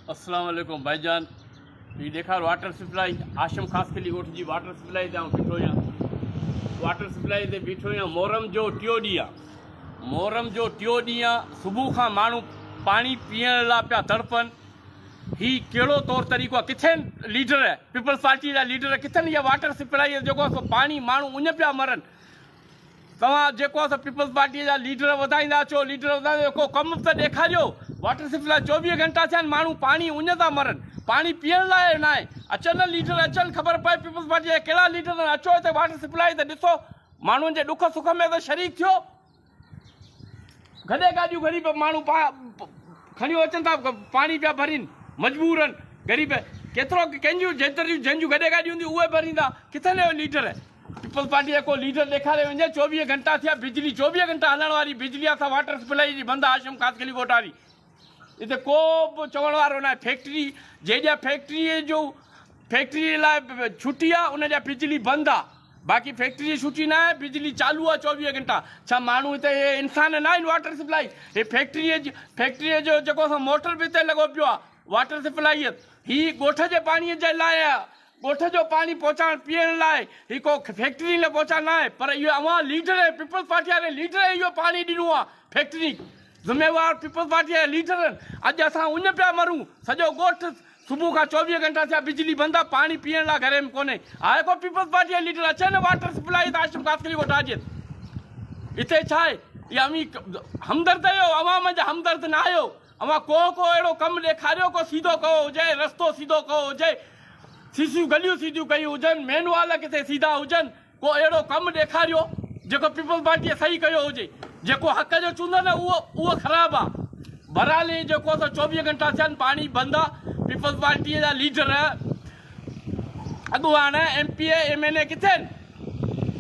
अस्सलाम वालेकुम भाईजान। ये देखा वाटर सप्लाई आशम खास के लिए गोठ जी वाटर सप्लाई ते बीठो आहियां। वाटर सप्लाई ते बीठो आहियां। मोहरम जो टियों ॾींहुं आहे। मोहरम जो टियों ॾींहुं आहे। सुबुह खां माण्हू पाणी पीअण लाइ पिया तड़पनि। ही कहिड़ो तौर तरीक़ो आहे? किथे लीडर पीपल्स पार्टी जा लीडर किथे इहा वाटर सप्लाई जेको आहे पाणी माण्हू उञ पिया मरनि। तव्हां जेको आहे पीपल्स पार्टीअ जा लीडर वधाईंदा अचो, लीडर वधाईंदा को कमु त ॾेखारियो। वाटर सप्लाई 24 घंटा थिया आहिनि, माण्हू पाणी उञ था मरनि, पाणी पीअण लाइ न आहे। अचनि लीडर अचनि, ख़बर पए पीपल्स पार्टी जा कहिड़ा लीडर आहिनि। अचो हिते वाटर सप्लाई त ॾिसो, माण्हुनि जे ॾुख सुख में त शरीक थियो। गॾे गाॾियूं ग़रीब माण्हू खणी अचनि था, पाणी पिया भरीनि, मजबूर आहिनि ग़रीब। केतिरो कंहिंजूं जंहिंजूं गॾे गाॾियूं हूंदियूं उहे भरींदा। किथे न लीडर पीपल्स पार्टी जा को लीडर ॾेखारे वञे। 24 घंटा थिया, बिजली 24 घंटा हलण वारी बिजली आहे। वाटर सप्लाई जी बंदि आहे आशम कासकली ॻोठ वारी। हिते को बि चवण वारो न आहे। फैक्ट्री जंहिंजा फैक्ट्री लाइ छुटी आहे उन जा बिजली बंदि आहे। बाक़ी फैक्ट्री जी छुटी न आहे, बिजली चालू आहे 24 घंटा। छा माण्हू हिते हे इंसान न आहिनि? वाटर सप्लाई हे फैक्ट्रीअ जो जेको असां मोटर बि हिते लॻो पियो आहे। वाटर सप्लाई ही ॻोठ जे पाणीअ जे लाइ आहे। ॻोठ जो पाणी पहुचाइण पीअण लाइ ही को फैक्ट्री लाइ पहुचाइण न आहे। पर इहो अवां लीडर पीपल्स पार्टी वारे लीडर इहो पाणी ॾिनो आहे। फैक्ट्री ज़िम्मेवार पीपल्स पार्टी जा लीडर आहिनि। अॼु असां उञ पिया मरूं। सॼो ॻोठ सुबुह खां 24 घंटा थिया, बिजली बंदि आहे, पाणी पीअण लाइ घर में कोन्हे। आहे को पीपल्स पार्टी जा लीडर अचनि वाटर सप्लाई त आशम कासकली ॻोठ अचे। हिते छा आहे? इहा हमदर्द आहियो, अवाम जा हमदर्द न आहियो। अवां को अहिड़ो कमु ॾेखारियो, को सीधो कयो हुजे, रस्तो सीधो कयो हुजे, सीसियूं गलियूं सीधियूं कयूं हुजनि, मेन वाल किथे सीधा हुजनि, को अहिड़ो कमु ॾेखारियो जेको पीपल्स पार्टीअ सही कयो हुजे। जेको हक़ जो चूंडो न उहो ख़राबु आहे। बराली जेको असां 24 घंटा थियनि पाणी बंदि आहे। पीपल्स पार्टीअ जा लीडर अॻुवान MP MNA किथे आहिनि?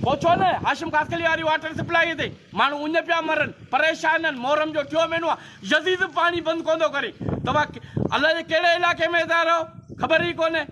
पहुचो न आशम कासकली वारी वाटर सप्लाई ते। माण्हू उञ पिया मरनि, परेशान आहिनि। मोहरम जो टियों महीनो आहे, यज़ीद पाणी बंदि कोन थो करे। तव्हां अलाए कहिड़े इलाइक़े में था रहो, ख़बर ई कोन्हे।